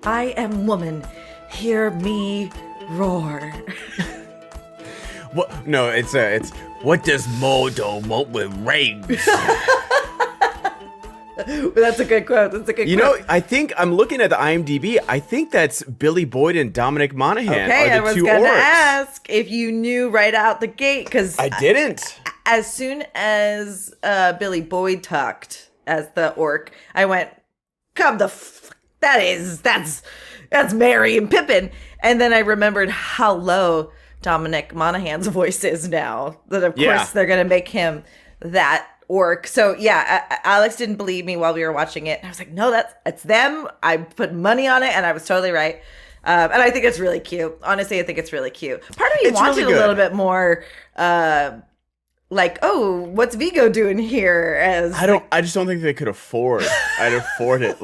I am woman. Hear me roar. What? No, it's what does Mordo want with rings? That's a good quote. That's a good quote. You know, I think I'm looking at the IMDb. I think that's Billy Boyd and Dominic Monaghan okay, are I the was two gonna orcs. ask if you knew right out the gate, because I didn't. As soon as Billy Boyd talked as the orc, I went, "Come the that's Merry and Pippin." And then I remembered how low Dominic Monaghan's voice is now. That of course they're gonna make him that orc. So yeah, Alex didn't believe me while we were watching it. I was like, no, it's them. I put money on it, and I was totally right. And I think it's really cute. Honestly, I think it's really cute. Part of me wanted really a little bit more, like, oh, what's Vigo doing here? I just don't think they could afford. I'd afford it.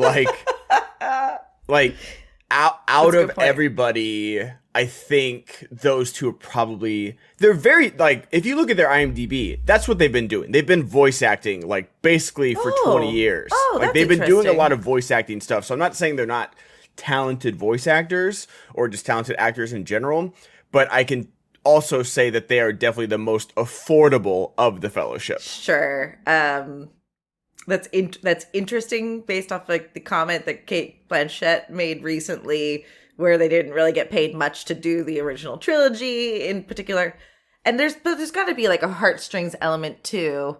Like out of everybody, I think those two are probably, they're very, like, if you look at their IMDb, that's what they've been doing. They've been voice acting, like, basically for 20 years. Oh, like, that's they've been doing a interesting. lot of voice acting stuff. So I'm not saying they're not talented voice actors or just talented actors in general, but I can also say that they are definitely the most affordable of the Fellowship. Sure. That's interesting based off like the comment that Kate Blanchett made recently, where they didn't really get paid much to do the original trilogy in particular. And there's got to be like a heartstrings element too,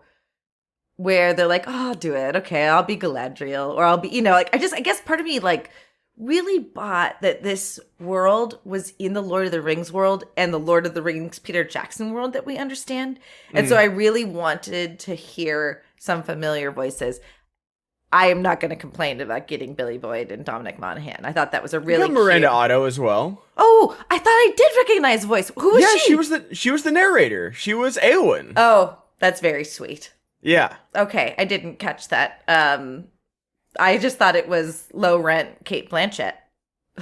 where they're like, oh, I'll do it. Okay, I'll be Galadriel, or I'll be, like, I guess part of me like really bought that this world was in the Lord of the Rings world and the Lord of the Rings Peter Jackson world that we understand. And so I really wanted to hear some familiar voices. I am not going to complain about getting Billy Boyd and Dominic Monaghan. I thought that was a really You got Miranda cute... Otto as well. Oh, I thought I did recognize voice. Who was she? she was the narrator. She was Eowyn. Oh, that's very sweet. Yeah. Okay, I didn't catch that. I just thought it was low rent Kate Blanchett.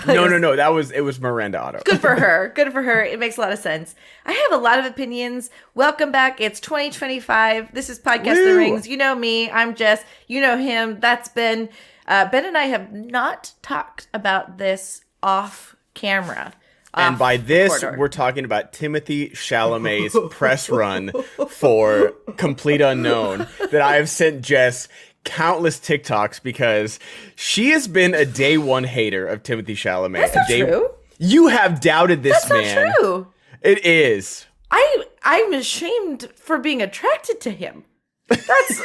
No. It was Miranda Otto. Good for her. Good for her. It makes a lot of sense. I have a lot of opinions. Welcome back. It's 2025. This is Podcast The Rings. You know me. I'm Jess. You know him. That's Ben. Ben and I have not talked about this off camera. And by this, recorder. we're talking about Timothée Chalamet's press run for Complete Unknown that I have sent Jess countless TikToks because she has been a day one hater of Timothée Chalamet. That's not true. You have doubted this That's man. not true. It is. I'm ashamed for being attracted to him. That's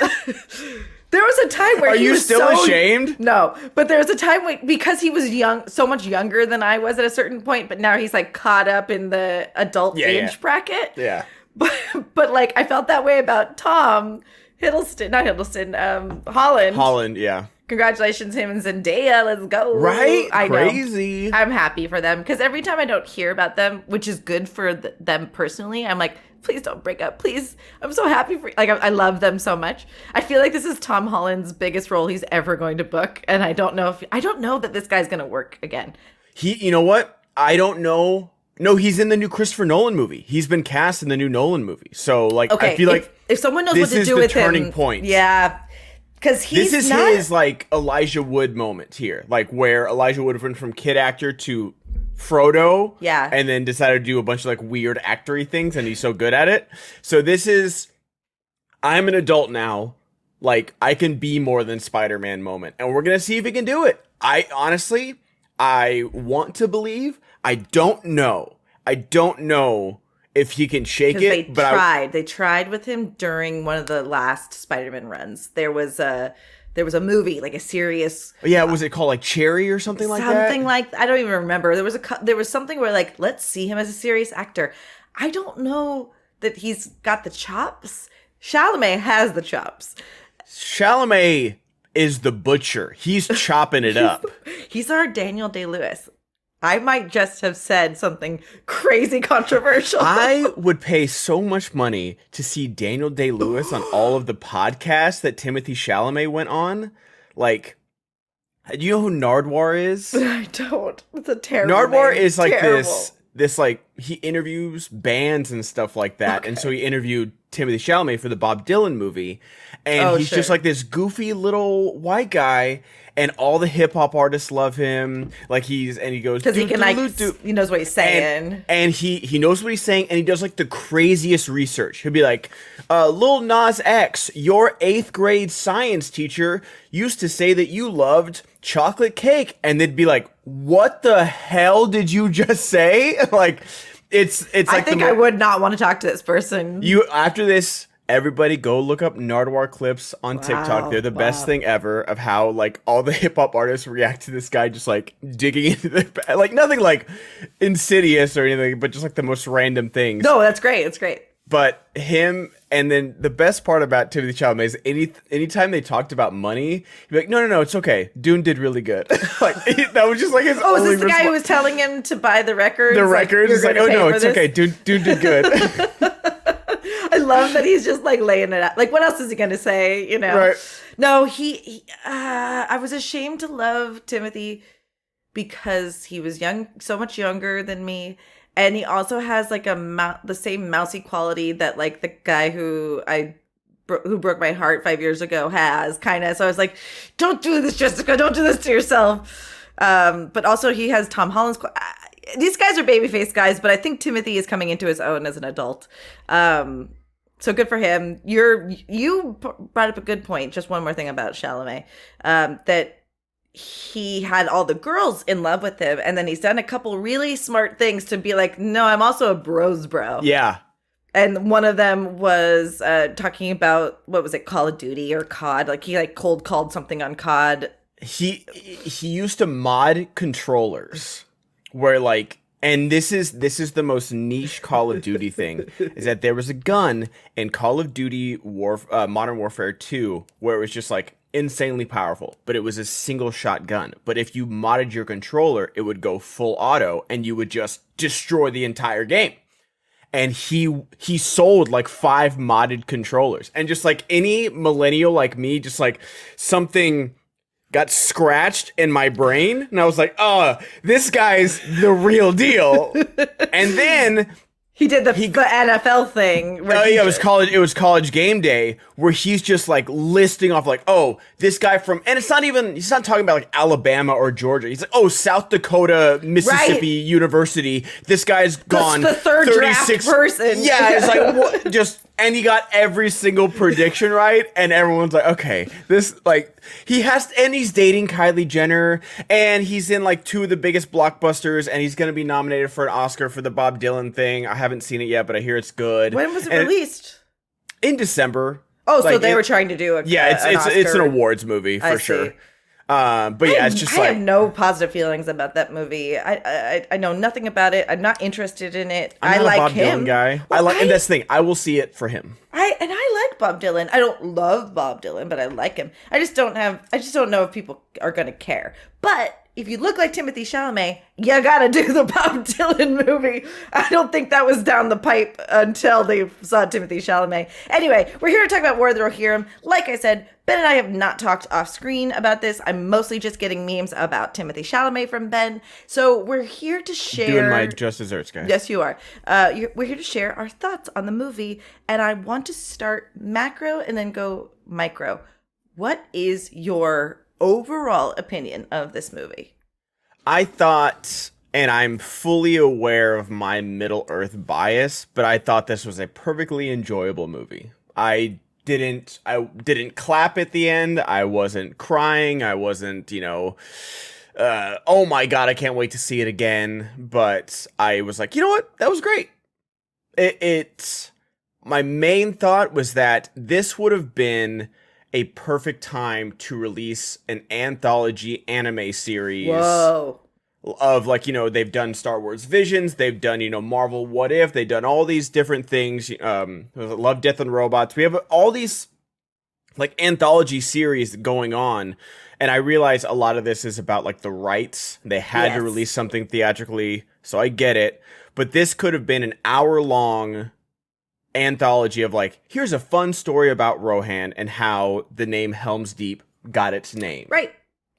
there was a time where Are he you was still ashamed? No, but there was a time when, because he was young, so much younger than I was at a certain point, but now he's like caught up in the adult age bracket. Yeah. But like I felt that way about Tom Holland. Holland, yeah. Congratulations, him and Zendaya. Let's go. Right? I Crazy. know. I'm happy for them because every time I don't hear about them, which is good for them personally, I'm like, please don't break up. Please. I'm so happy for, like, I love them so much. I feel like this is Tom Holland's biggest role he's ever going to book. And I don't know that this guy's going to work again. You know what? I don't know. No, he's in the new Christopher Nolan movie. He's been cast in the new Nolan movie. So, like, okay, I feel like if someone knows what to do with him, this is the turning point. Yeah. Because this is his, like, Elijah Wood moment here. Like, where Elijah Wood went from kid actor to Frodo. Yeah. And then decided to do a bunch of, like, weird actory things, and he's so good at it. So this is, I'm an adult now. Like, I can be more than Spider-Man moment. And we're going to see if he can do it. I want to believe. I don't know if he can shake it. They tried with him during one of the last Spider-Man runs. There was a movie, like a serious. Yeah, was it called like Cherry or something like that? Something like, I don't even remember. There was something where like, let's see him as a serious actor. I don't know that he's got the chops. Chalamet has the chops. Chalamet is the butcher. He's chopping it up. He's our Daniel Day-Lewis. I might just have said something crazy controversial. I would pay so much money to see Daniel Day-Lewis on all of the podcasts that Timothée Chalamet went on. Like, do you know who Nardwar is? I don't. It's a terrible Nardwar name. is like Terrible. this like, he interviews bands and stuff like that. Okay. And so he interviewed Timothée Chalamet for the Bob Dylan movie, and he's just like this goofy little white guy, and all the hip hop artists love him. Like he goes because he can he knows what he's saying, and he knows what he's saying, and he does like the craziest research. He'll be like, Lil Nas X, your 8th grade science teacher used to say that you loved chocolate cake, and they'd be like, what the hell did you just say? Like. It's I think I would not want to talk to this person. After this, everybody go look up Nardwuar clips on TikTok. They're the best thing ever of how like all the hip hop artists react to this guy just like digging into the like nothing like insidious or anything, but just like the most random things. No, that's great. It's great. But him, and then the best part about Timothée Chalamet is anytime they talked about money, he'd be like, no, it's okay. Dune did really good. Like that was just like his. Oh, is this the guy who was telling him to buy the records? The records. He's like, oh no, it's okay. Dune did good. I love that he's just like laying it out. Like, what else is he gonna say? You know? Right. No, I was ashamed to love Timothy because he was young, so much younger than me. And he also has like the same mousy quality that like the guy who broke my heart 5 years ago has, kind of. So I was like, don't do this, Jessica. Don't do this to yourself. But also he has Tom Holland's. These guys are babyface guys, but I think Timothy is coming into his own as an adult. So good for him. You brought up a good point. Just one more thing about Chalamet, that he had all the girls in love with him, and then he's done a couple really smart things to be like, no, I'm also a bros bro. Yeah. And one of them was talking about, what was it, Call of Duty or COD? Like he like cold called something on COD. He used to mod controllers where like, and this is the most niche Call of Duty thing, is that there was a gun in Call of Duty Modern Warfare 2 where it was just like insanely powerful, but it was a single shot gun. But if you modded your controller, it would go full auto and you would just destroy the entire game. And he sold like 5 modded controllers, and just like any millennial like me, just like something got scratched in my brain, and I was like, oh, this guy's the real deal. And then he did the NFL thing. Oh yeah, it was college game day, where he's just like listing off like, oh, this guy from, and he's not talking about like Alabama or Georgia. He's like, oh, South Dakota, Mississippi University. This guy's gone. The third 36 draft person. Yeah, it's like what, just, and he got every single prediction right, and everyone's like, okay, this like and he's dating Kylie Jenner, and he's in like 2 of the biggest blockbusters, and he's gonna be nominated for an Oscar for the Bob Dylan thing. I haven't seen it yet, but I hear it's good. When was it released? In December. Oh, so they were trying to do it's an awards movie for sure. But yeah, it's just I have no positive feelings about that movie. I know nothing about it. I'm not interested in it. I like Bob Dylan guy. Well, and that's the thing. I will see it for him. I like Bob Dylan. I don't love Bob Dylan, but I like him. I just don't know if people are going to care. But if you look like Timothée Chalamet, you gotta do the Bob Dylan movie. I don't think that was down the pipe until they saw Timothée Chalamet. Anyway, we're here to talk about War of the Rohirrim. Like I said, Ben and I have not talked off screen about this. I'm mostly just getting memes about Timothée Chalamet from Ben. So we're here to share. Doing my just desserts, guys. Yes, you are. We're here to share our thoughts on the movie, and I want to start macro and then go micro. What is your overall opinion of this movie? I thought, and I'm fully aware of my Middle-earth bias, but I thought this was a perfectly enjoyable movie. I didn't clap at the end. I wasn't crying. I wasn't, oh my God, I can't wait to see it again. But I was like, you know what? That was great. My main thought was that this would have been a perfect time to release an anthology anime series. Whoa. Of like, they've done Star Wars Visions, they've done, Marvel What If, they've done all these different things. Love, Death, and Robots. We have all these like anthology series going on. And I realize a lot of this is about like the rights. They had to release something theatrically, so I get it. But this could have been an hour-long anthology of like, here's a fun story about Rohan and how the name Helm's Deep got its name. Right.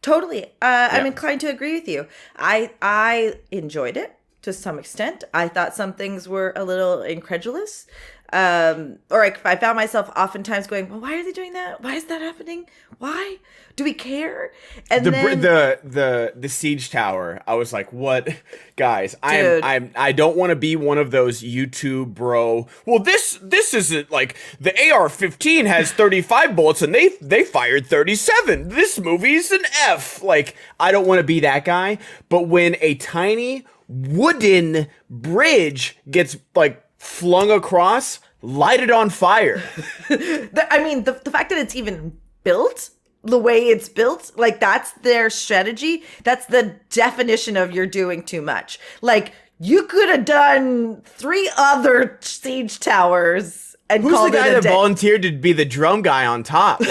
Totally. I'm inclined to agree with you. I enjoyed it to some extent. I thought some things were a little incredulous. Or I found myself oftentimes going, well, why are they doing that? Why is that happening? Why do we care? And the siege tower, I was like, what, guys? I don't want to be one of those YouTube bro. Well, this isn't like the AR-15 has 35 bullets and they fired 37. This movie's an F. Like, I don't want to be that guy. But when a tiny wooden bridge gets like flung across, lighted on fire. The fact that it's even built the way it's built, like, that's their strategy. That's the definition of you're doing too much. Like, you could have done 3 other siege towers and who's called the guy it a that day. volunteered to be the drum guy on top? Like,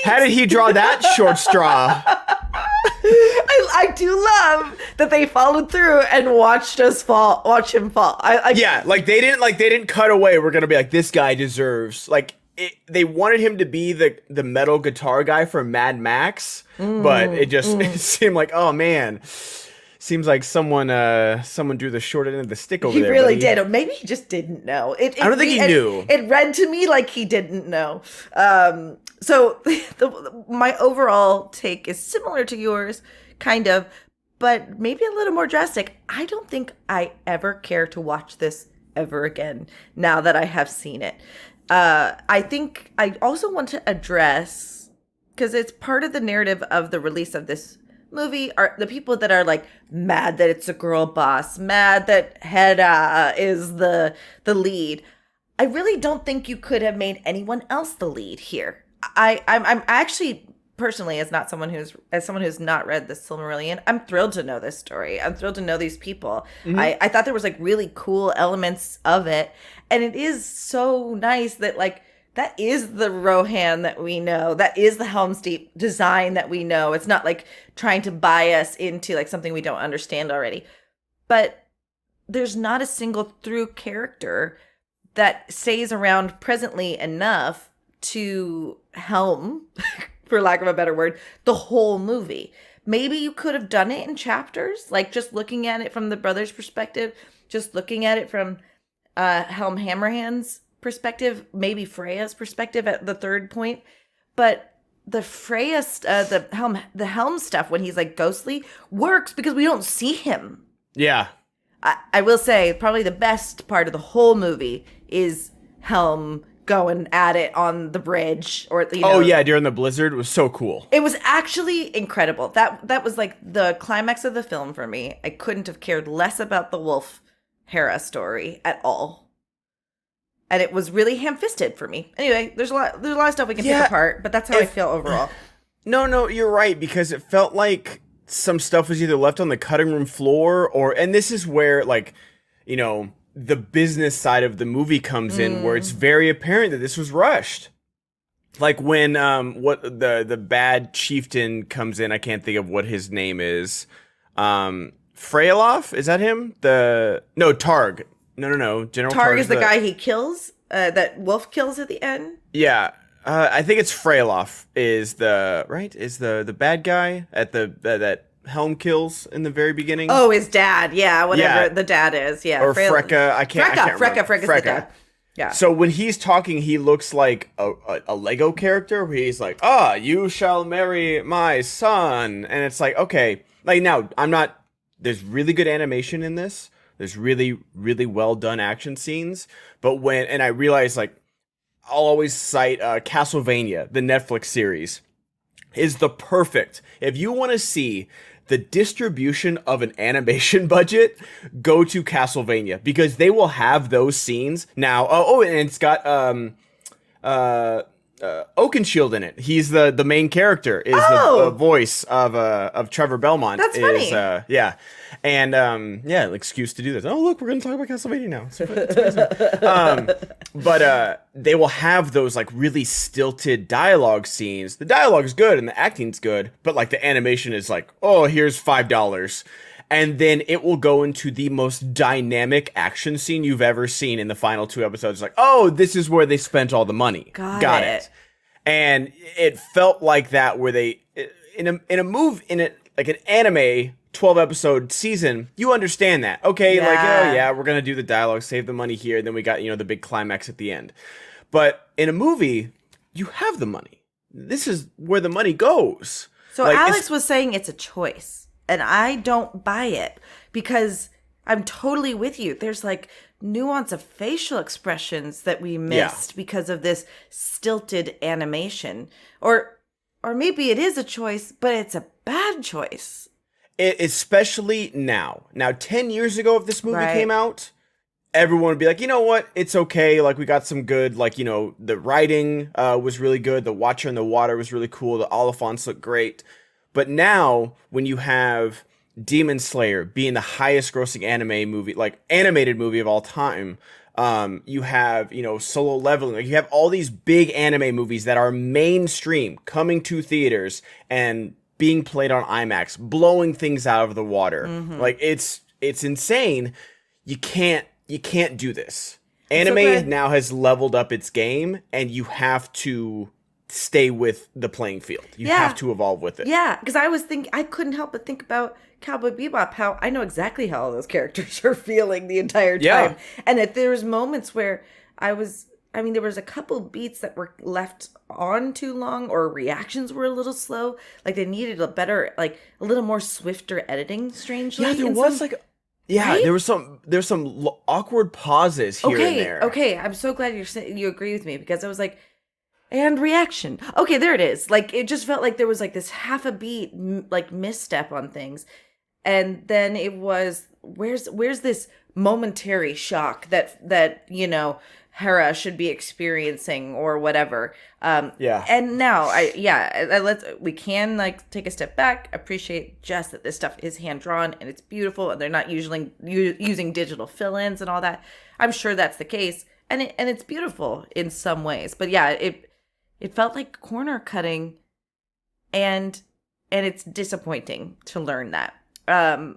how did he draw that short straw? I do love that they followed through and watch him fall. Yeah, like they didn't cut away. We're gonna be like, this guy deserves, like, they wanted him to be the metal guitar guy from Mad Max, but it seemed like, oh man, seems like someone drew the short end of the stick over there. He really did, or maybe he just didn't know. I don't think he knew. It read to me like he didn't know. So my overall take is similar to yours, kind of, but maybe a little more drastic. I don't think I ever care to watch this ever again now that I have seen it. I think I also want to address, because it's part of the narrative of the release of this movie, are the people that are like mad that it's a girl boss, mad that Hedda is the lead. I really don't think you could have made anyone else the lead here. I'm actually personally, as someone who's not read the Silmarillion, I'm thrilled to know this story. I'm thrilled to know these people. Mm-hmm. I thought there was like really cool elements of it, and it is so nice that like that is the Rohan that we know. That is the Helm's Deep design that we know. It's not like trying to buy us into like something we don't understand already. But there's not a single through character that stays around presently enough to helm, for lack of a better word, the whole movie. Maybe you could have done it in chapters, like just looking at it from the brothers' perspective, just looking at it from Helm Hammerhand's perspective, maybe Freya's perspective at the third point. But the the Helm stuff when he's like ghostly works because we don't see him. Yeah. I will say probably the best part of the whole movie is Helm going at it on the bridge, or oh yeah, during the blizzard. It was so cool. It was actually incredible. That was like the climax of the film for me. I couldn't have cared less about the wolf Hera story at all, and it was really ham-fisted for me. Anyway, there's a lot of stuff we can pick apart, but that's how I feel overall. No, you're right, because it felt like some stuff was either left on the cutting room floor, and this is where, like, you know, the business side of the movie comes in, where it's very apparent that this was rushed. Like when the bad chieftain comes in, I can't think of what his name is. Freyalof, is that him? Targ. No. General Targ is the guy he kills, that Wolf kills at the end. Yeah. I think it's Freyalof is the bad guy at that Helm kills in the very beginning. Oh, his dad. Yeah, whatever the dad is. Yeah. Or Freka. I can't remember. Freka's the dad. Yeah. So when he's talking, he looks like a Lego character where he's like, you shall marry my son. And it's like, okay. Like, now, there's really good animation in this. There's really, really well done action scenes. But and I realize, like, I'll always cite Castlevania, the Netflix series, is the perfect. If you want to see the distribution of an animation budget, go to Castlevania, because they will have those scenes now. And it's got Oakenshield in it. He's the main character, is the voice of Trevor Belmont. That's funny. Yeah. And an excuse to do this. Oh, look, we're going to talk about Castlevania now. It's awesome. But they will have those like really stilted dialogue scenes. The dialogue's good and the acting's good, but like the animation is like, oh, here's $5. And then it will go into the most dynamic action scene you've ever seen in the final 2 episodes. Like, oh, this is where they spent all the money. Got it. And it felt like that, where they, like an anime 12 episode season, you understand that. Okay, Yeah. like, oh yeah, we're going to do the dialogue, save the money here, and then we got, the big climax at the end. But in a movie, you have the money. This is where the money goes. So like, Alex was saying it's a choice, and I don't buy it because I'm totally with you. There's like nuance of facial expressions that we missed because of this stilted animation. Or maybe it is a choice, but it's a bad choice. Especially now. Now, 10 years ago, if this movie came out, everyone would be like, you know what? It's okay. Like, we got some good, like, the writing was really good. The Watcher in the Water was really cool. The Oliphants look great. But now, when you have Demon Slayer being the highest grossing animated movie of all time, you have, Solo Leveling. Like, you have all these big anime movies that are mainstream coming to theaters and being played on IMAX, blowing things out of the water. Like, it's insane. You can't do this. Anime now has leveled up its game, and you have to stay with the playing field. You have to evolve with it. Yeah, because I couldn't help but think about Cowboy Bebop, how I know exactly how all those characters are feeling the entire time. Yeah. And that there was moments where there was a couple beats that were left on too long, or reactions were a little slow. Like, they needed a little more swifter editing, strangely. Yeah, there was right? There was some awkward pauses here and there. Okay, I'm so glad you agree with me, because I was like, and reaction. Okay, there it is. Like, it just felt like there was like this half a beat like misstep on things. And then it was, where's this momentary shock that Hera should be experiencing or whatever. And now we can like take a step back, appreciate just that this stuff is hand drawn and it's beautiful, and they're not usually using digital fill-ins and all that. I'm sure that's the case, and it's beautiful in some ways. But yeah, it felt like corner cutting, and it's disappointing to learn that. I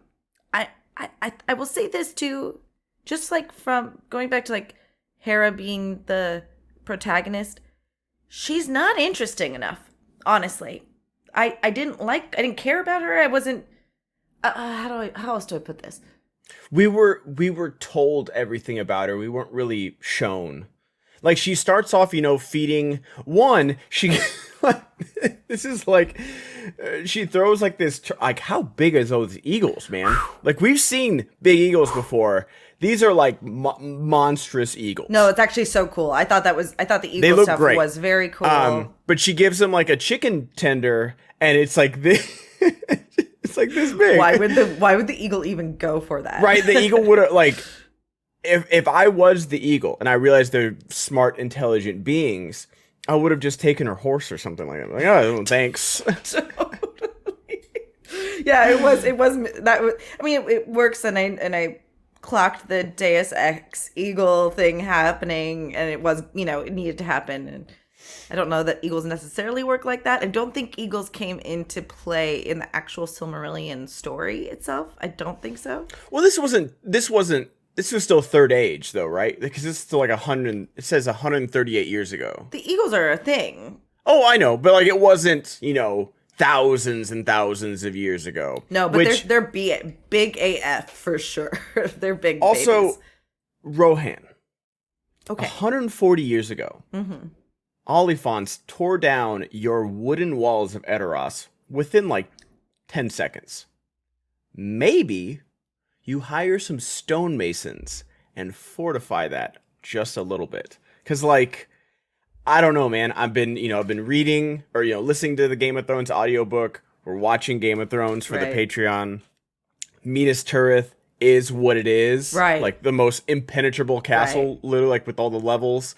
will say this too, just like from going back to like Hera being the protagonist, she's not interesting enough, honestly. I didn't care about her. I wasn't how else do I put this? We were told everything about her. We weren't really shown. Like, she starts off, feeding this is like, she throws like this, like, how big is those eagles, man? Like, we've seen big eagles before. These are like monstrous eagles. No, it's actually so cool. I thought the eagle stuff great. Was very cool. But she gives him like a chicken tender, and it's like this. It's like this big. Why would the eagle even go for that? Right, the eagle would have like. If I was the eagle and I realized they're smart, intelligent beings, I would have just taken her horse or something like that. Like, oh, thanks. Yeah, it was that. I mean, it works, and I clocked the Deus Ex eagle thing happening, and it was, it needed to happen. And I don't know that eagles necessarily work like that. I don't think eagles came into play in the actual Silmarillion story itself. I don't think so. Well, this was still Third Age, though, right? Because it's still like 100. It says 138 years ago. The eagles are a thing. Oh, I know, but like, it wasn't, thousands and thousands of years ago. No, but they're big AF for sure. They're big. Also, babies. Rohan. Okay. 140 years ago, Oliphants tore down your wooden walls of Edoras within like 10 seconds. Maybe you hire some stonemasons and fortify that just a little bit. Because, like, I don't know, man. I've been reading or, listening to the Game of Thrones audiobook. We're watching Game of Thrones for the Patreon. Minas Tirith is what it is. Right. Like, the most impenetrable castle, literally, like, with all the levels.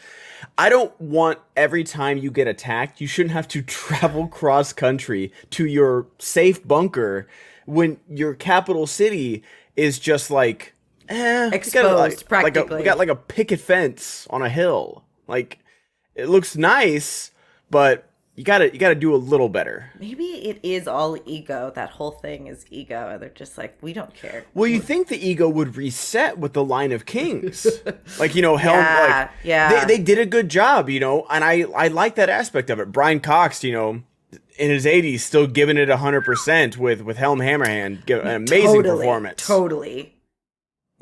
I don't want every time you get attacked, you shouldn't have to travel cross-country to your safe bunker when your capital city is just like exposed, practically. We got like a picket fence on a hill. Like, it looks nice, but you gotta do a little better. Maybe it is all ego. That whole thing is ego, and they're just like, we don't care. Well, you think the ego would reset with the line of kings, like Helm. They did a good job, and I like that aspect of it. Brian Cox, in his 80s, still giving it 100% with Helm Hammerhand, an amazing performance. Totally.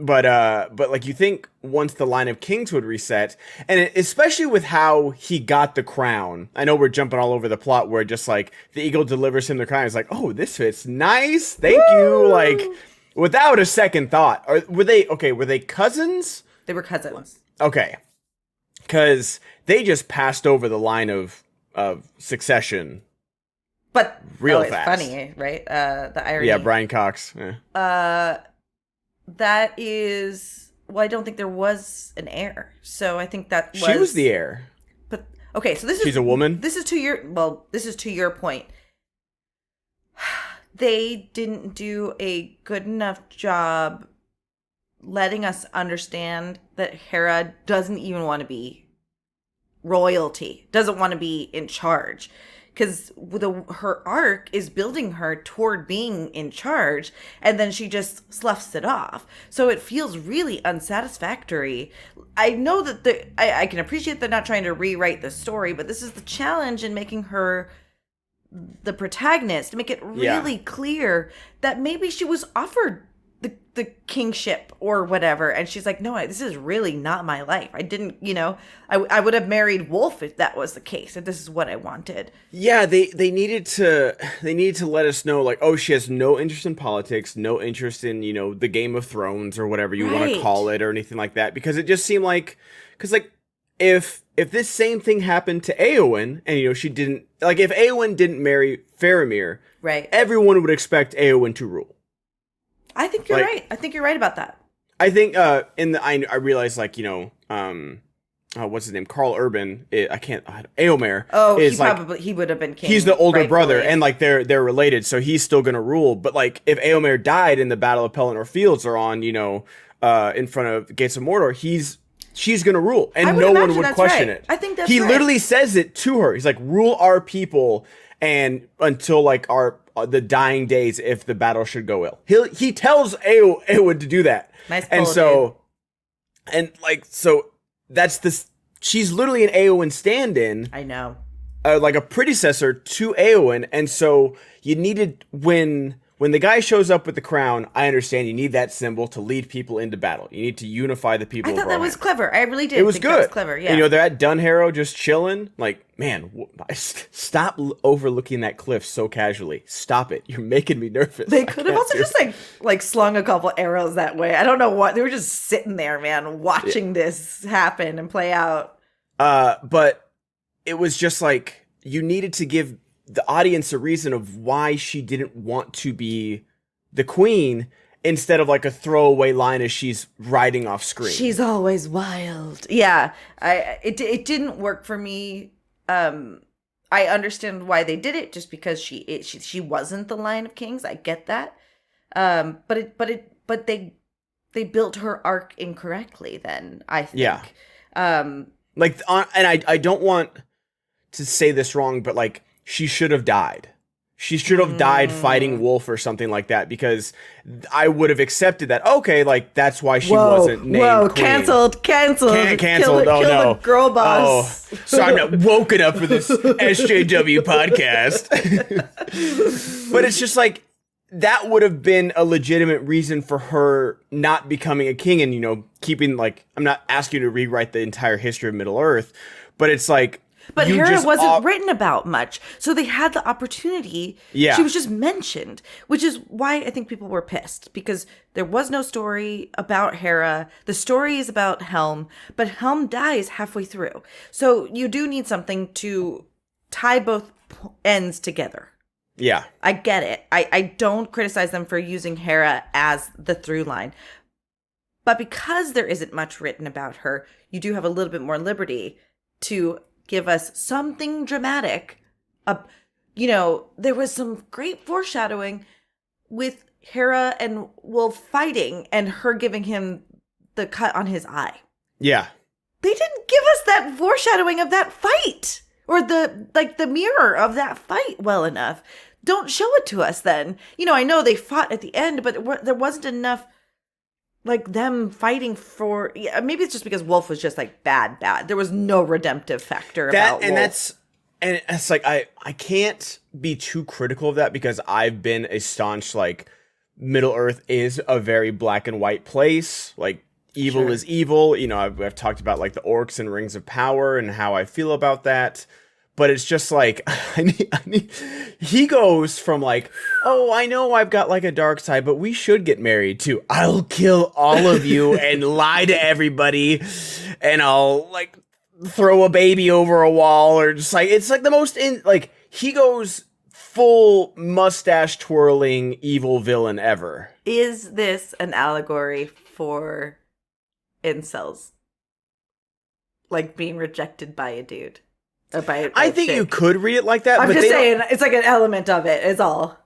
But like, you think once the line of kings would reset, and especially with how he got the crown. I know we're jumping all over the plot where just like the eagle delivers him the crown. It's like, oh, this fits nice. Thank you. Like, without a second thought. Or were they cousins? They were cousins. Okay. Because they just passed over the line of succession. But real it's fast. Funny, right? The irony. Yeah, Brian Cox. Yeah. That is, well, I don't think there was an heir. So I think that was... She was the heir. But, okay, so this She's a woman? This is to your point. They didn't do a good enough job letting us understand that Hera doesn't even want to be royalty, doesn't want to be in charge. Because her arc is building her toward being in charge, and then she just sloughs it off. So it feels really unsatisfactory. I know that I can appreciate they're not trying to rewrite the story, but this is the challenge in making her the protagonist, to make it really clear that maybe she was offered the kingship or whatever, and she's like, no, this is really not my life. I didn't, I would have married Wolf if that was the case, if this is what I wanted. Yeah, they needed to let us know, like, oh, she has no interest in politics, no interest in, the Game of Thrones or whatever you want to call it or anything like that, because it just seemed like, because like if this same thing happened to Éowyn, and she didn't, like, if Éowyn didn't marry Faramir, right, everyone would expect Éowyn to rule. I think you're right. I think you're right about that. I think I realized, like, what's his name? Carl Urban. Éomer. Oh, is he would have been king. He's the older rightfully. brother, and like they're related, so he's still gonna rule. But like, if Éomer died in the Battle of Pelennor Fields or on, in front of Gates of Mordor, she's gonna rule, and no one would question it. I think that's he literally says it to her. He's like, rule our people, and until like the dying days, if the battle should go ill. He tells Éowyn to do that. Nice pull, and so, dude. And like, so that's she's literally an Éowyn stand-in. I know. Like a predecessor to Éowyn, and so you needed, when the guy shows up with the crown, I understand you need that symbol to lead people into battle. You need to unify the people. I thought that was clever. I really did. It was think good. That was clever. Yeah. And, they're at Dunharrow just chilling. Like, man, stop overlooking that cliff so casually. Stop it. You're making me nervous. They could have also just like slung a couple arrows that way. I don't know what. They were just sitting there, man, watching this happen and play out. But it was just like, you needed to give the audience a reason of why she didn't want to be the queen, instead of like a throwaway line as she's riding off screen. She's always wild. Yeah, it didn't work for me. I understand why they did it, just because she wasn't the line of kings. I get that. But they built her arc incorrectly. Then I think. Yeah. And I don't want to say this wrong, but like, she should have died. She should have died fighting Wolf or something like that, because I would have accepted that. Okay, like, that's why she wasn't named queen. Canceled. Canceled. Kill no. The girl boss. Oh, so I'm not woken up for this SJW podcast. But it's just like, that would have been a legitimate reason for her not becoming a king and, keeping, like, I'm not asking you to rewrite the entire history of Middle Earth, but it's like, but Hera wasn't written about much, so they had the opportunity. Yeah. She was just mentioned, which is why I think people were pissed, because there was no story about Hera. The story is about Helm, but Helm dies halfway through. So you do need something to tie both ends together. Yeah. I get it. I don't criticize them for using Hera as the through line. But because there isn't much written about her, you do have a little bit more liberty to give us something dramatic. There was some great foreshadowing with Hera and Wolf fighting and her giving him the cut on his eye. Yeah. They didn't give us that foreshadowing of that fight, or the mirror of that fight well enough. Don't show it to us then. I know they fought at the end, but there wasn't enough, like, them fighting for... Yeah, maybe it's just because Wolf was just, like, bad. There was no redemptive factor about Wolf. And that's And it's like, I can't be too critical of that because I've been a staunch, like, Middle Earth is a very black and white place. Like, evil is evil. You know, I've talked about, like, the orcs and Rings of Power and how I feel about that. But it's just like, he goes from like, oh, I know I've got like a dark side, but we should get married to, I'll kill all of you and lie to everybody. And I'll like throw a baby over a wall, or just like, it's like the most like he goes full mustache twirling evil villain ever. Is this an allegory for incels? Like being rejected by a dude? I think you could read it like that. I'm just saying, it's like an element of it, is all.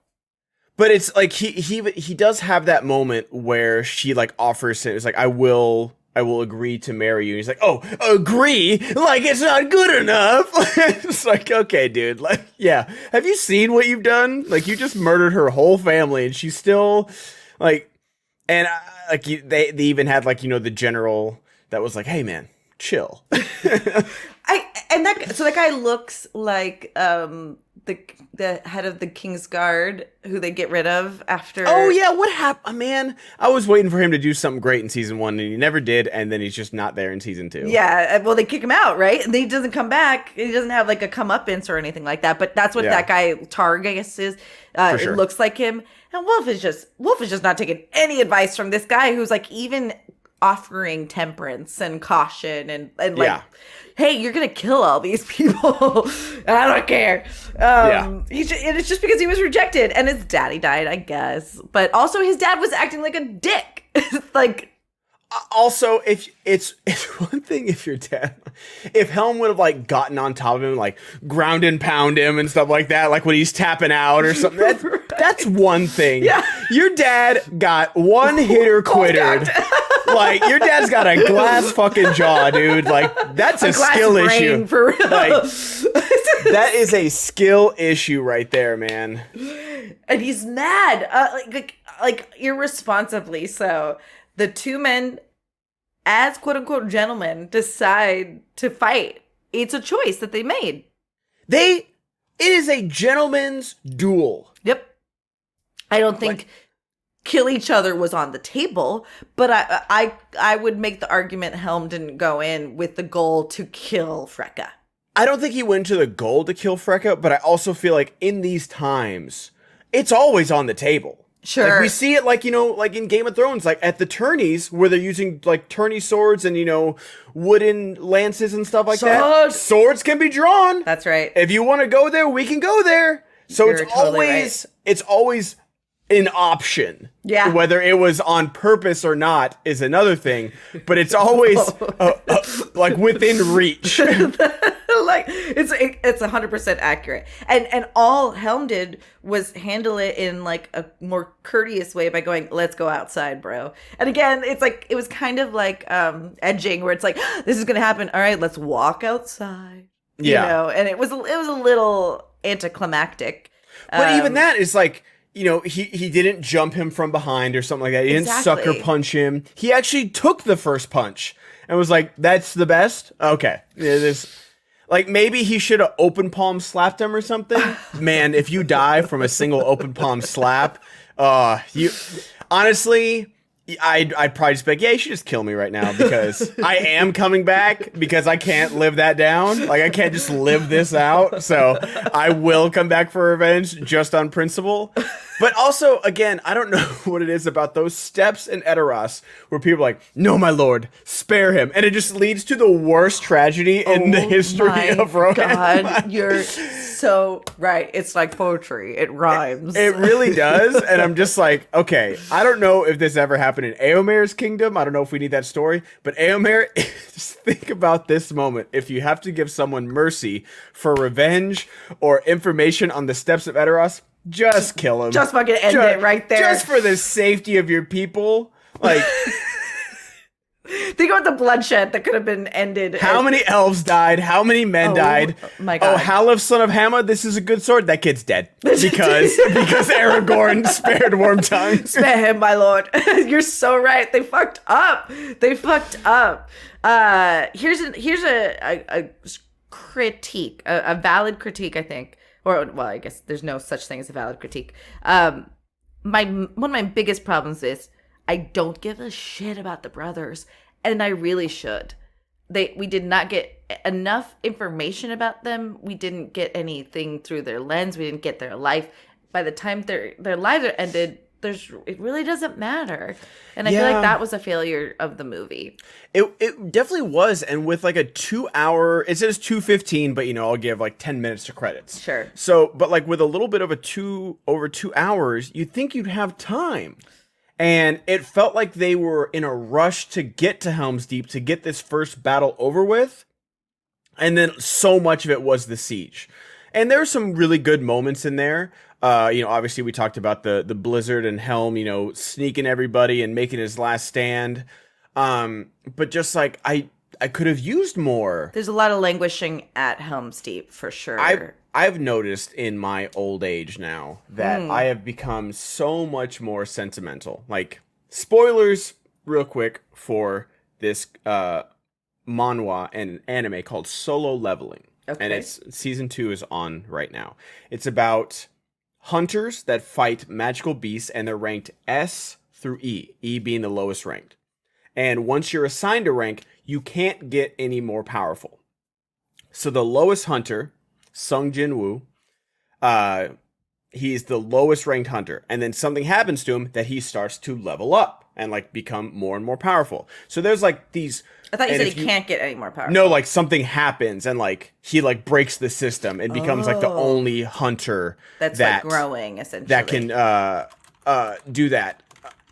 But it's like he does have that moment where she like offers him, it's like, I will agree to marry you. And he's like, oh, agree? Like it's not good enough. It's like, okay, dude. Like, yeah. Have you seen what you've done? Like, you just murdered her whole family, and she's still like, and like they even had like, you know, the general that was like, hey man, chill. That guy looks like the head of the King's Guard, who they get rid of after. Oh yeah, what happened, man? I was waiting for him to do something great in season 1, and he never did, and then he's just not there in season 2. Yeah, well, they kick him out, right? And then he doesn't come back. He doesn't have like a comeuppance or anything like that. But that's what that guy Targus is. Sure. It looks like him. And Wolf is just not taking any advice from this guy who's like even offering temperance and caution and like, hey, you're gonna kill all these people. I don't care. And it's just because he was rejected and his daddy died, I guess. But also his dad was acting like a dick. Like, also, if it's one thing if your dad, if Helm would have like gotten on top of him, like ground and pound him and stuff like that, like when he's tapping out or something, that's one thing. Yeah. Your dad got one hitter quittered. Like, your dad's got a glass fucking jaw, dude. Like, that's a skill issue. For real. Like, that is a skill issue right there, man. And he's mad, like irresponsibly so. The two men, as quote unquote gentlemen, decide to fight. It's a choice that they made. It is a gentleman's duel. Yep. I don't think kill each other was on the table, but I would make the argument Helm didn't go in with the goal to kill Freka. I don't think he went to the goal to kill Freka, but I also feel like in these times, it's always on the table. Sure. Like we see it like, you know, like in Game of Thrones, like at the tourneys where they're using like tourney swords and, you know, wooden lances and stuff like that. Swords can be drawn. That's right. If you want to go there, we can go there. So it's always an option. Yeah. Whether it was on purpose or not is another thing, but it's always like within reach. Like it's 100% accurate. And all Helm did was handle it in like a more courteous way by going, let's go outside, bro. And again, it's like, it was kind of like edging where it's like, this is going to happen. All right, let's walk outside. Yeah. You know, and it was a little anticlimactic. But even that is like, you know, he didn't jump him from behind or something like that. He didn't sucker punch him. He actually took the first punch and was like, that's the best? Okay. Yeah, like, maybe he should have open palm slapped him or something. Man, if you die from a single open palm slap, honestly, I'd probably just be like, yeah, you should just kill me right now because I am coming back because I can't live that down. Like, I can't just live this out. So I will come back for revenge just on principle. But also, again, I don't know what it is about those steps in Edoras where people are like, no, my lord, spare him. And it just leads to the worst tragedy in the history of Rohan. God, you're so right. It's like poetry. It rhymes. It really does. And I'm just like, okay, I don't know if this ever happened in Eomer's kingdom. I don't know if we need that story. But Eomer, just think about this moment. If you have to give someone mercy for revenge or information on the steps of Edoras, just kill him. Just fucking end it right there. Just for the safety of your people. Like, think about the bloodshed that could have been ended. How many elves died? How many men died? My God. Oh, Halif, son of Hama, this is a good sword. That kid's dead. Because Aragorn spared Wormtongue. Spare him, my lord. You're so right. They fucked up. Here's a critique, a valid critique, I think, or well, I guess there's no such thing as a valid critique. One of my biggest problems is I don't give a shit about the brothers, and I really should. We did not get enough information about them. We didn't get anything through their lens. We didn't get their life. By the time their lives are ended, it really doesn't matter. And I feel like that was a failure of the movie. It definitely was. And with like a 2 hour, it says 2:15, but I'll give like 10 minutes to credits. Sure. So, but like with a little bit of over 2 hours, you'd think you'd have time. And it felt like they were in a rush to get to Helm's Deep, to get this first battle over with. And then so much of it was the siege. And there were some really good moments in there. Obviously we talked about the Blizzard and Helm, sneaking everybody and making his last stand. But just like, I could have used more. There's a lot of languishing at Helm's Deep, for sure. I've noticed in my old age now that I have become so much more sentimental. Like, spoilers real quick for this manhwa and anime called Solo Leveling. Okay. And season 2 is on right now. It's about hunters that fight magical beasts, and they're ranked S through E, E being the lowest ranked. And once you're assigned a rank, you can't get any more powerful. So the lowest hunter, Sung Jin Woo, he's the lowest ranked hunter. And then something happens to him that he starts to level up and like become more and more powerful. So there's like these... I thought you said he can't get any more powerful. No, like something happens and like he like breaks the system and becomes like the only hunter that's like growing, essentially, that can do that.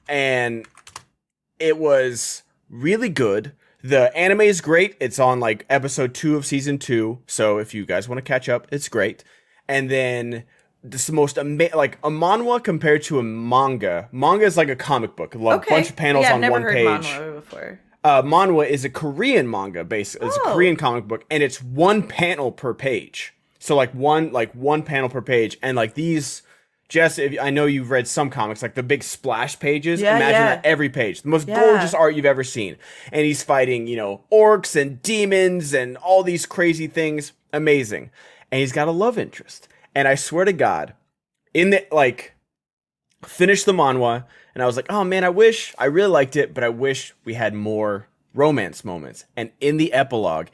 And it was really good. The anime is great. It's on like episode 2 of season 2. So if you guys want to catch up, it's great. And then this is the most like a manhwa compared to a manga. Manga is like a comic book, a bunch of panels on one page. I've never heard manhwa before. Manhwa is a Korean manga basically. It's a Korean comic book, and it's one panel per page. So like one panel per page, and like these. Jess, I know you've read some comics, like the big splash pages. Imagine that every page. The most gorgeous art you've ever seen. And he's fighting, orcs and demons and all these crazy things. Amazing. And he's got a love interest. And I swear to God, finished the manhwa, and I was like, oh man, I really liked it, but I wish we had more romance moments. And in the epilogue,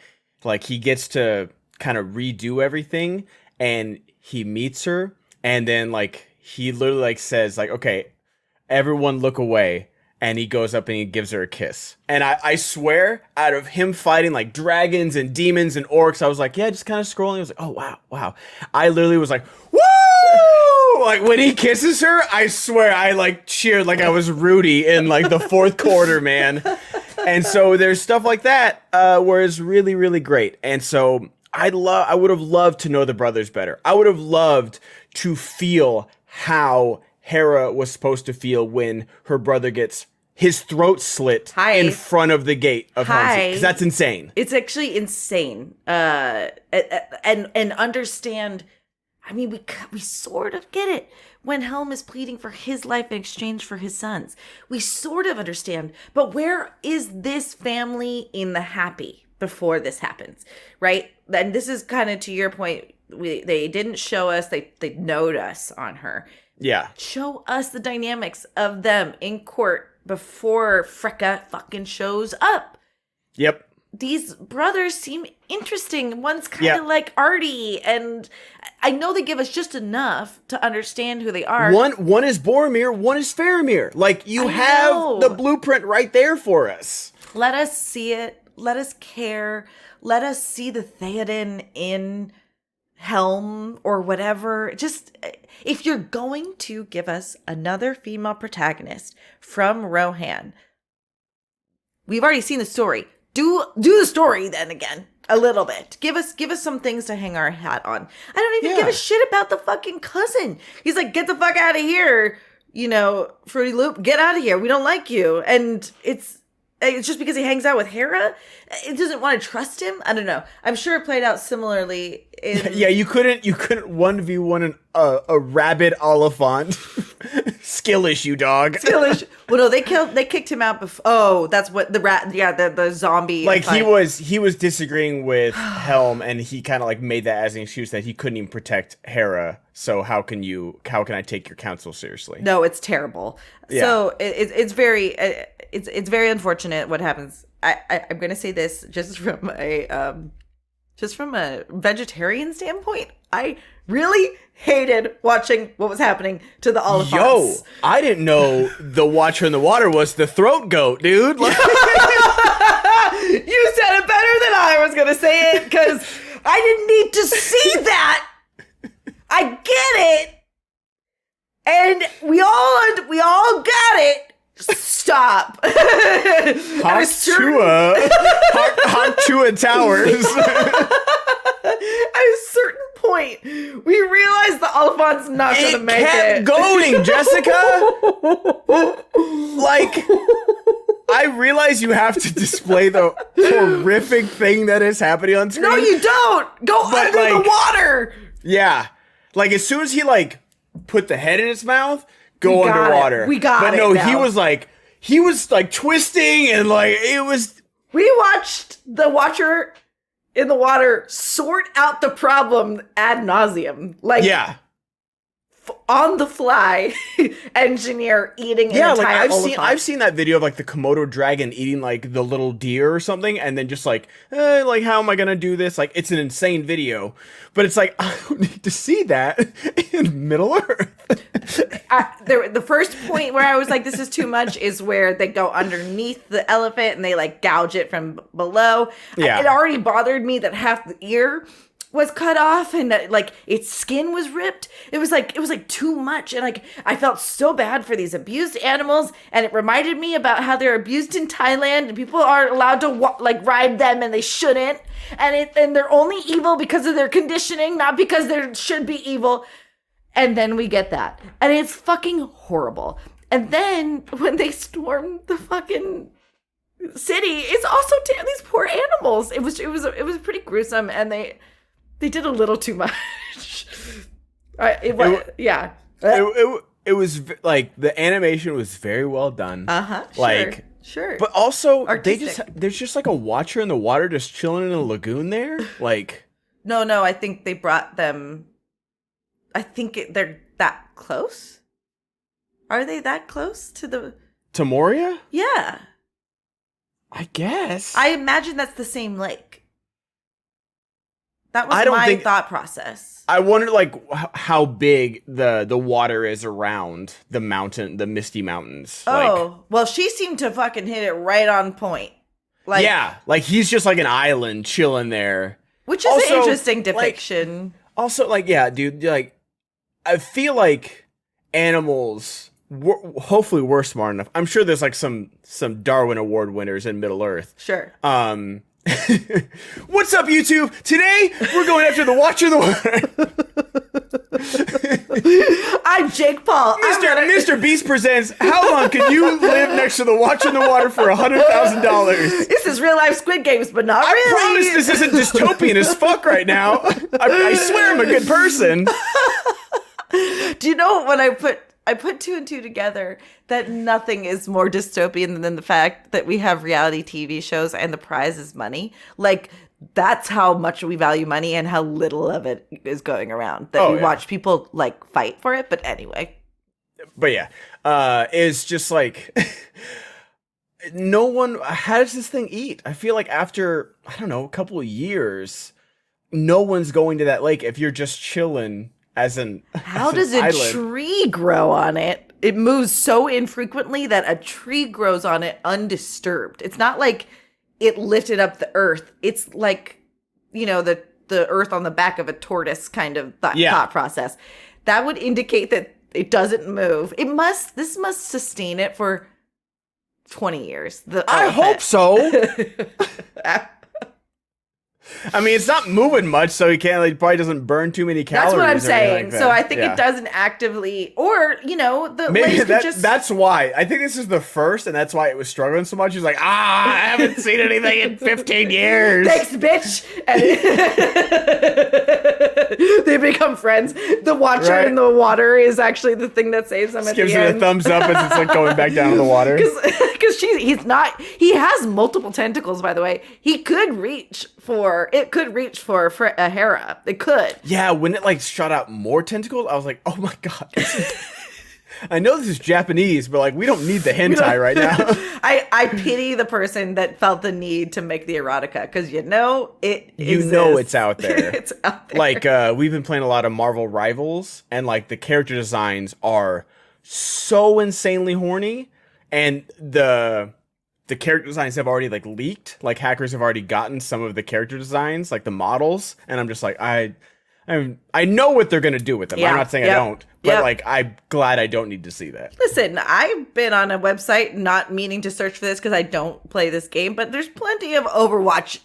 like he gets to kind of redo everything, and he meets her. And then, like, he literally, like, says, like, okay, everyone look away. And he goes up and he gives her a kiss. And I swear, out of him fighting, like, dragons and demons and orcs, I was like, yeah, just kind of scrolling. I was like, oh, wow. I literally was like, woo! Like, when he kisses her, I swear, I, like, cheered like I was Rudy in, like, the fourth quarter, man. And so there's stuff like that where it's really, really great. And so I would have loved to know the brothers better. I would have loved to feel how Hera was supposed to feel when her brother gets his throat slit in front of the gate of Helm's Deep, because that's insane. It's actually insane. And understand. I mean, we sort of get it when Helm is pleading for his life in exchange for his son's. We sort of understand, but where is this family in the happy before this happens, right? And this is kind of to your point. They didn't show us. They note us on her. Yeah. Show us the dynamics of them in court before Freka fucking shows up. Yep. These brothers seem interesting. One's kind of like Artie, and I know they give us just enough to understand who they are. One is Boromir, one is Faramir. Like, you have the blueprint right there for us. Let us see it. Let us care. Let us see the Theoden in Helm or whatever. Just, if you're going to give us another female protagonist from Rohan, we've already seen the story. Do the story then again a little bit. Give us some things to hang our hat on. I don't even give a shit about the fucking cousin. He's like, get the fuck out of here, Fruity Loop, get out of here. We don't like you. And it's just because he hangs out with Hera, it doesn't want to trust him. I don't know. I'm sure it played out similarly. You couldn't 1v1 a rabid Oliphant skill issue, dog. Skill issue. Well, no, they kicked him out before. Oh, that's what the rat. Yeah, the zombie. Like he was disagreeing with Helm, and he kind of like made that as an excuse that he couldn't even protect Hera. So how can I take your counsel seriously? No, it's terrible. Yeah. So it's very unfortunate what happens. I'm gonna say this just from a vegetarian standpoint. I really hated watching what was happening to the Oliphants. Yo, I didn't know the Watcher in the Water was the throat goat, dude. Like- You said it better than I was gonna say it, because I didn't need to see that. I get it, and we all got it. Stop. Haktua Towers. At a certain point, we realized the Oliphant's not going to make it. It kept going, Jessica. Like, I realize you have to display the horrific thing that is happening on screen. No, you don't. Go under the water. Yeah. Like, as soon as he, like, put the head in his mouth, go underwater. We got it. But no, now. he was twisting and like it was. We watched the Watcher in the Water sort out the problem ad nauseum. Like, yeah, on the fly, engineer eating an entire like I've seen that video of like the Komodo dragon eating like the little deer or something, and then just like how am I gonna do this? Like, it's an insane video, but it's like I don't need to see that in Middle Earth. The first point where I was like, this is too much is where they go underneath the elephant and they like gouge it from below. Yeah. It already bothered me that half the ear was cut off and that like its skin was ripped. It was like too much, and like I felt so bad for these abused animals, and it reminded me about how they're abused in Thailand and people aren't allowed to ride them, and they shouldn't, and they're only evil because of their conditioning, not because they should be evil. And then we get that, and it's fucking horrible. And then when they storm the fucking city, it's also these poor animals. It was pretty gruesome, and they did a little too much. It was like the animation was very well done. Like sure. But also artistic. there's just like a Watcher in the Water just chilling in a lagoon there. Like no, I think they brought them. I think they're that close. Are they that close to Moria? Yeah. I guess. I imagine that's the same lake. That was my thought process. I wonder, like, how big the water is around the mountain, the Misty Mountains. Oh, well, she seemed to fucking hit it right on point. Like, yeah, like he's just like an island chilling there. Which is also an interesting depiction. Like, also, like, yeah, dude, like, I feel like animals, hopefully we're smart enough. I'm sure there's like some Darwin Award winners in Middle Earth. Sure. What's up, YouTube? Today we're going after the Watcher in the Water. I'm Jake Paul. Mr. Beast presents How Long Can You Live Next to the Watcher in the Water for $100,000? This is real life Squid Games, but not really. I promise this isn't dystopian as fuck right now. I swear I'm a good person. Do you know when I put two and two together that nothing is more dystopian than the fact that we have reality TV shows and the prize is money? Like, that's how much we value money and how little of it is going around. That we watch people like fight for it. But anyway. But yeah, it's just like no one. How does this thing eat? I feel like after, I don't know, a couple of years, no one's going to that lake if you're just chilling. How does a tree grow on it? It moves so infrequently that a tree grows on it undisturbed. It's not like it lifted up the earth. It's like, the earth on the back of a tortoise kind of thought process. That would indicate that it doesn't move. This must sustain it for 20 years. I hope so. I mean, it's not moving much, so he probably doesn't burn too many calories. That's what I'm saying. So I think it doesn't actively, or maybe that's why. I think this is the first, and that's why it was struggling so much. He's like, I haven't seen anything in 15 years. Thanks, bitch. And they've become friends. The Watcher in the water is actually the thing that saves them at the end. Gives it a thumbs up as it's like going back down in the water. Because he has multiple tentacles, by the way. It could reach for a Hera. It could. Yeah, when it like shot out more tentacles, I was like, oh my God. I know this is Japanese, but like we don't need the hentai right now. I pity the person that felt the need to make the erotica because it exists. It's out there. It's out there. Like we've been playing a lot of Marvel Rivals, and like the character designs are so insanely horny, and the character designs have already like leaked. Like hackers have already gotten some of the character designs, like the models, and I'm just like I know what they're gonna do with them. Yeah. I'm not saying I don't, but like I'm glad I don't need to see that. Listen, I've been on a website not meaning to search for this because I don't play this game, but there's plenty of Overwatch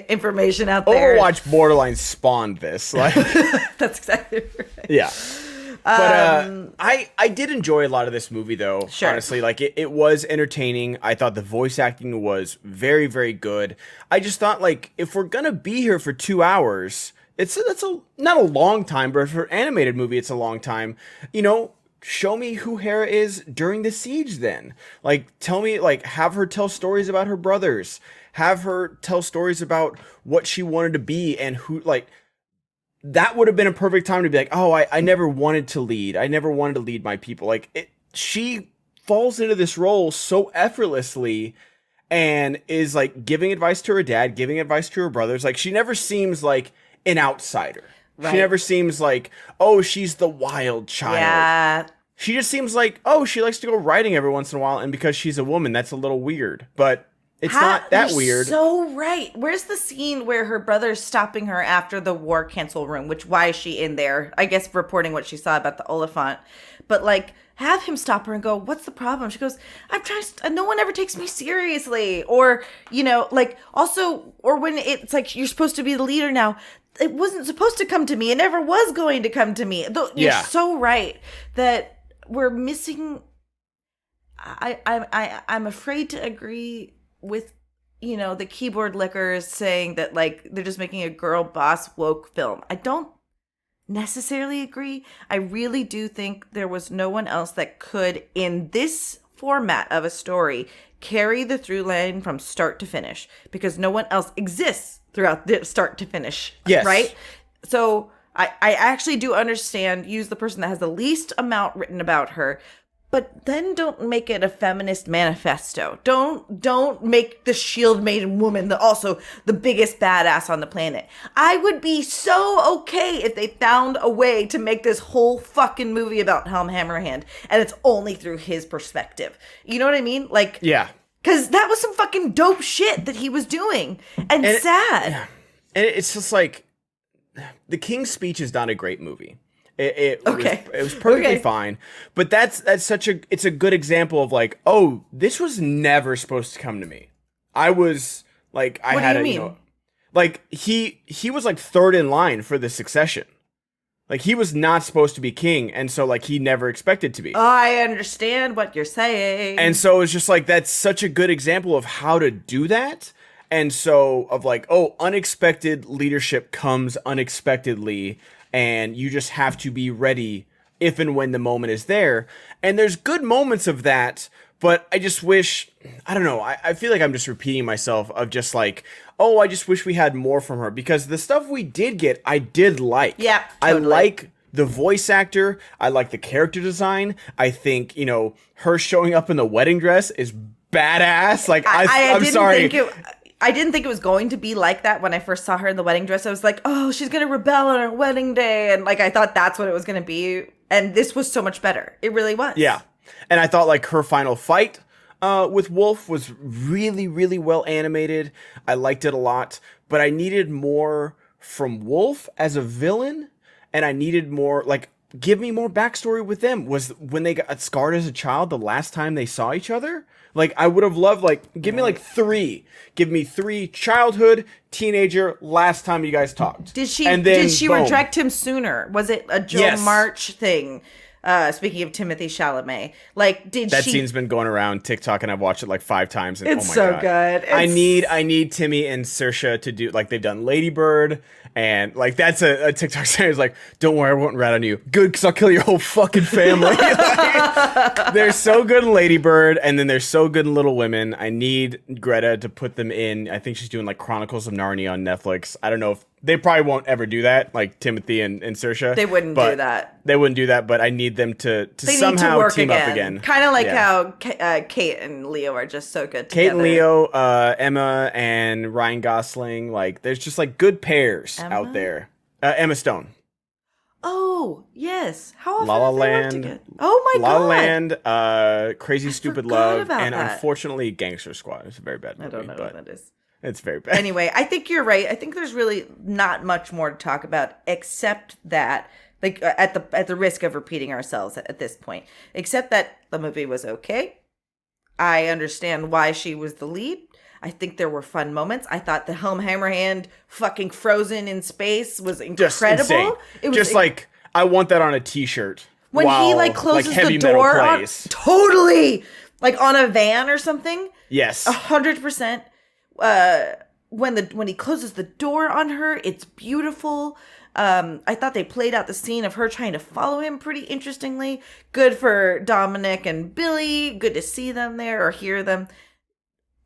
information out there. Overwatch borderline spawned this. Like that's exactly right. Yeah. But I did enjoy a lot of this movie, though. Sure. Honestly, like it was entertaining. I thought the voice acting was very, very good. I just thought like if we're gonna be here for 2 hours. That's not a long time, but for an animated movie, it's a long time. You know, show me who Hera is during the siege then. Like, tell me, like, have her tell stories about her brothers. Have her tell stories about what she wanted to be and who, like, that would have been a perfect time to be like, oh, I never wanted to lead. I never wanted to lead my people. Like, she falls into this role so effortlessly and is, like, giving advice to her dad, giving advice to her brothers. Like, she never seems like an outsider. Right. She never seems like, oh, she's the wild child. Yeah. She just seems like, oh, she likes to go riding every once in a while, and because she's a woman, that's a little weird. But it's not that weird. So right. Where's the scene where her brother's stopping her after the war cancel room? Why is she in there? I guess reporting what she saw about the Oliphant. But like, have him stop her and go, what's the problem? She goes, I'm trying to, no one ever takes me seriously. Or, you know, like also, or when it's like, you're supposed to be the leader now. It wasn't supposed to come to me. It never was going to come to me. Though you're so right that we're missing. I'm afraid to agree with, you know, the keyboard lickers saying that like they're just making a girl boss woke film. I don't necessarily agree. I really do think there was no one else that could, in this format of a story, carry the through line from start to finish because no one else exists throughout the start to finish. Yes. Right? So I actually do understand, use the person that has the least amount written about her, but then don't make it a feminist manifesto. Don't make the shield maiden woman also the biggest badass on the planet. I would be so okay if they found a way to make this whole fucking movie about Helm Hammerhand and it's only through his perspective. You know what I mean? Like, yeah. Because that was some fucking dope shit that he was doing. And sad. And it's just like, The King's Speech is not a great movie. It was perfectly fine. But that's it's a good example of like, oh, this was never supposed to come to me. I was like, what do you mean? You know, like he was like third in line for the succession. Like, he was not supposed to be king, and so, like, he never expected to be. I understand what you're saying. And so it's just, like, that's such a good example of how to do that. And so, of, like, oh, unexpected leadership comes unexpectedly, and you just have to be ready if and when the moment is there. And there's good moments of that, but I just wish, I don't know, I feel like I'm just repeating myself of just, like, oh, I just wish we had more from her, because the stuff we did get, I did like. Yeah, totally. I like the voice actor. I like the character design. I think, you know, her showing up in the wedding dress is badass. Like, I'm sorry. I didn't think it was going to be like that when I first saw her in the wedding dress. I was like, oh, she's going to rebel on her wedding day. And, like, I thought that's what it was going to be. And this was so much better. It really was. Yeah. And I thought, like, her final fight with Wolf was really, really well animated. I liked it a lot, but I needed more from Wolf as a villain, and I needed more, like, give me more backstory with them. Was when they got scarred as a child the last time they saw each other? Like, I would have loved, like, give me, like, 3. Give me 3 childhood, teenager, last time you guys talked. Did she retract him sooner? Was it a Joe March thing? Speaking of Timothy Chalamet, like, that scene's been going around TikTok, and I've watched it like 5 times. And it's oh my so God. good. I need Timmy and Saoirse to do, like, they've done Lady Bird, and like that's a TikTok series. Like, don't worry, I won't rat on you. Good, because I'll kill your whole fucking family. Like, they're so good in Lady Bird, and then they're so good in Little Women. I need Greta to put them in. I think she's doing like Chronicles of Narnia on Netflix. I don't know if they probably won't ever do that, like Timothy and Saoirse. They wouldn't do that. They wouldn't do that, but I need them to somehow team up again. Kind of like how Kate and Leo are just so good together. Kate and Leo, Emma and Ryan Gosling. Like, there's just like good pairs out there. Emma Stone. Oh, yes. How often La La have they worked Land. together? Oh my La God. La Land, Crazy Stupid Love, and that. Unfortunately Gangster Squad. It's a very bad movie. I don't know what that is. It's very bad. Anyway, I think you're right. I think there's really not much more to talk about except that, like, at the risk of repeating ourselves at this point, except that the movie was okay. I understand why she was the lead. I think there were fun moments. I thought the Helm Hammerhand fucking frozen in space was incredible. It was just like, I want that on a t-shirt. When he like closes the door on, totally, like on a van or something. Yes. 100%. When he closes the door on her, it's beautiful. I thought they played out the scene of her trying to follow him pretty interestingly. Good for Dominic and Billy. Good to see them there or hear them.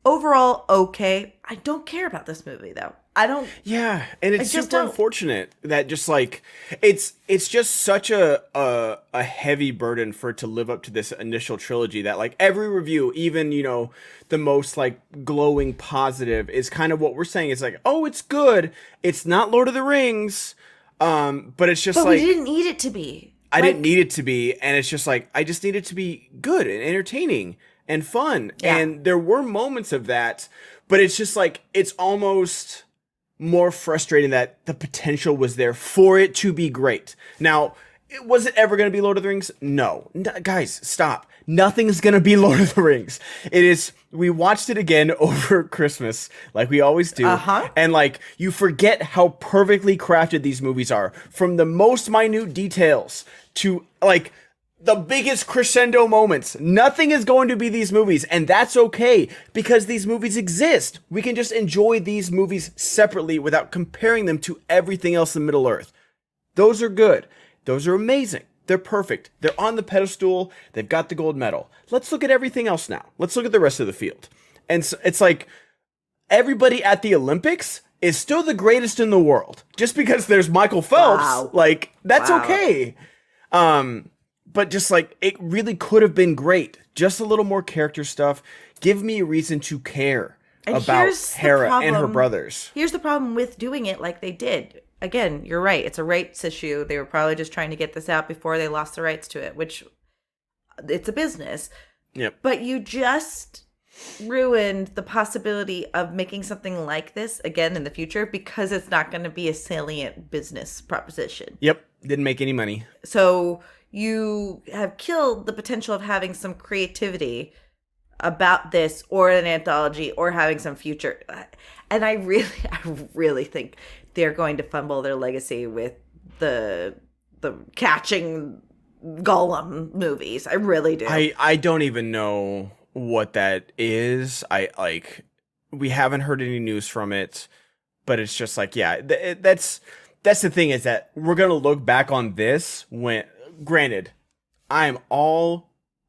Overall, okay. I don't care about this movie though. I don't. Yeah, and it's super unfortunate that just like it's just such a heavy burden for it to live up to this initial trilogy that like every review, even the most like glowing positive, is kind of what we're saying. It's like, oh, it's good. It's not Lord of the Rings, but it's just we didn't need it to be. I didn't need it to be, and it's just like I just need it to be good and entertaining and fun. Yeah. And there were moments of that, but it's just like it's almost more frustrating that the potential was there for it to be great. Now, was it ever going to be Lord of the Rings? No. Guys, stop. Nothing's going to be Lord of the Rings. It is. We watched it again over Christmas, like we always do. And like, you forget how perfectly crafted these movies are, from the most minute details to like the biggest crescendo moments. Nothing is going to be these movies, and that's okay, because these movies exist. We can just enjoy these movies separately without comparing them to everything else in Middle-earth. Those are good. Those are amazing. They're perfect. They're on the pedestal. They've got the gold medal. Let's look at everything else now. Let's look at the rest of the field. And so it's like everybody at the Olympics is still the greatest in the world. Just because there's Michael Phelps, like, that's okay. But just like, it really could have been great. Just a little more character stuff. Give me a reason to care about Hera and her brothers. Here's the problem with doing it like they did. Again, you're right. It's a rights issue. They were probably just trying to get this out before they lost the rights to it, which it's a business. Yep. But you just ruined the possibility of making something like this again in the future because it's not going to be a salient business proposition. Yep. Didn't make any money. So you have killed the potential of having some creativity about this, or an anthology, or having some future. And I really think they're going to fumble their legacy with the catching Gollum movies. I really do. I don't even know what that is. We haven't heard any news from it, but it's just like, yeah, that's the thing, is that we're going to look back on this when, granted,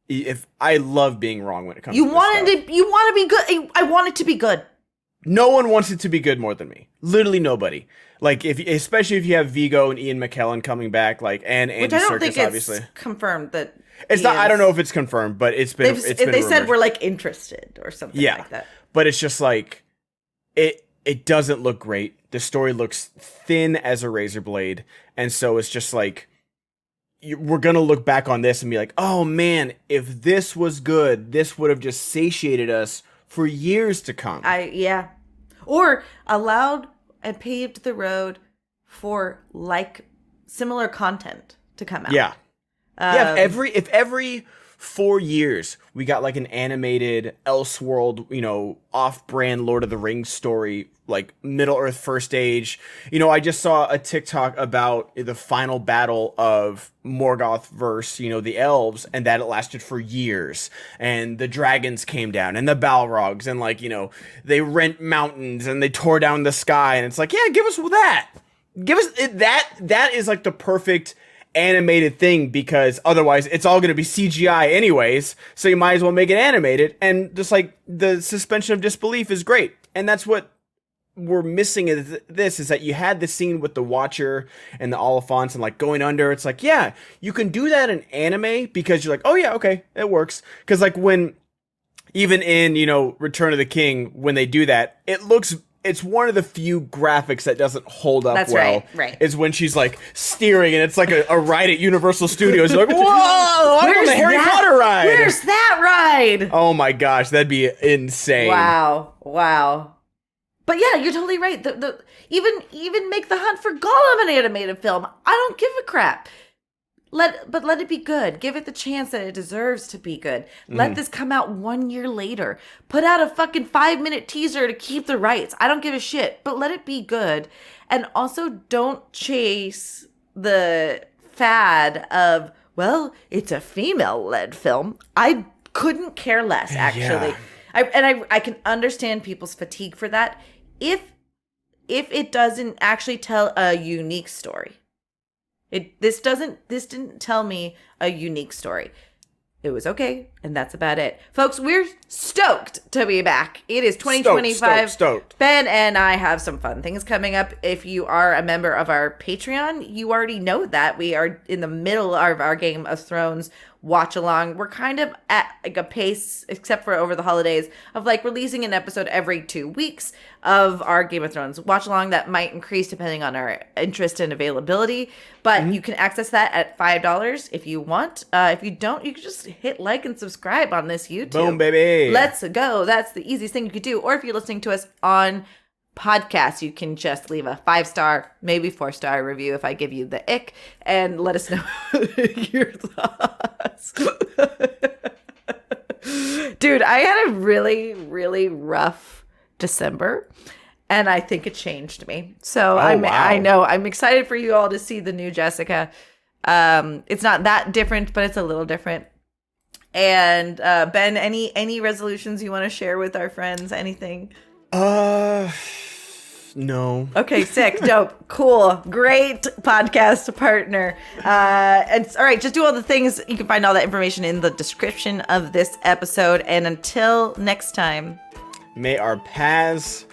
if I love being wrong when it comes to this stuff. You want to be good. I want it to be good. No one wants it to be good more than me. Literally nobody. Like, especially if you have Viggo and Ian McKellen coming back, like, and Andy Serkis, obviously. It's confirmed that it's not. I don't know if it's confirmed, but it's been. They said we're like interested or something like that. But it's just like it doesn't look great. The story looks thin as a razor blade, and so it's just like, we're gonna look back on this and be like, oh man, if this was good, this would have just satiated us for years to come. Or allowed and paved the road for like similar content to come out. Yeah. If every 4 years we got like an animated Elseworld, off-brand Lord of the Rings story like Middle Earth First Age. You know, I just saw a TikTok about the final battle of Morgoth versus, you know, the elves, and that it lasted for years, and the dragons came down, and the Balrogs, and like, you know, they rent mountains and they tore down the sky, and it's like, yeah, give us that. Give us that is like the perfect animated thing, because otherwise it's all going to be CGI anyways, so you might as well make it animated. And just like the suspension of disbelief is great, and that's what we're missing is this, is that you had the scene with the Watcher and the Oliphants and like going under. It's like, yeah, you can do that in anime because you're like, oh yeah, okay, it works. Because like when even in, you know, Return of the King, when they do that, it's one of the few graphics that doesn't hold up. That's well. Right. Is when she's like steering, and it's like a ride at Universal Studios. You're like, whoa! I'm on the Harry Potter ride. Where's that ride? Oh my gosh, that'd be insane. Wow. But yeah, you're totally right. Even make The Hunt for Gollum an animated film. I don't give a crap. Let it be good. Give it the chance that it deserves to be good. Let this come out 1 year later. Put out a fucking 5-minute teaser to keep the rights. I don't give a shit, but let it be good. And also don't chase the fad of, well, it's a female-led film. I couldn't care less, actually. Yeah. I can understand people's fatigue for that if it doesn't actually tell a unique story. This didn't tell me a unique story. It was okay, and that's about it. Folks, we're stoked to be back. It is 2025. Stoked. Ben and I have some fun things coming up. If you are a member of our Patreon, you already know that. We are in the middle of our Game of Thrones watch along. We're kind of at like a pace, except for over the holidays, of like releasing an episode every 2 weeks of our Game of Thrones watch along. That might increase depending on our interest and availability, but you can access that at $5 if you want. If you don't, you can just hit like and subscribe on this YouTube. Boom, baby. Let's go. That's the easiest thing you could do. Or if you're listening to us on podcast, you can just leave a 5-star, maybe 4-star review if I give you the ick, and let us know your thoughts. Dude, I had a really, really rough December, and I think it changed me. So I know I'm excited for you all to see the new Jessica. It's not that different, but it's a little different. And Ben, any resolutions you want to share with our friends? Anything? No. Okay, sick, dope, cool, great podcast partner. And all right, just do all the things. You can find all that information in the description of this episode. And until next time, may our paths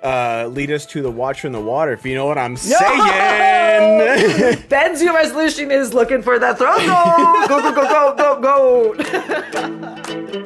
lead us to the Watcher in the water, if you know what I'm saying. Ben's new resolution is looking for that throne. Go, go, go, go, go, go.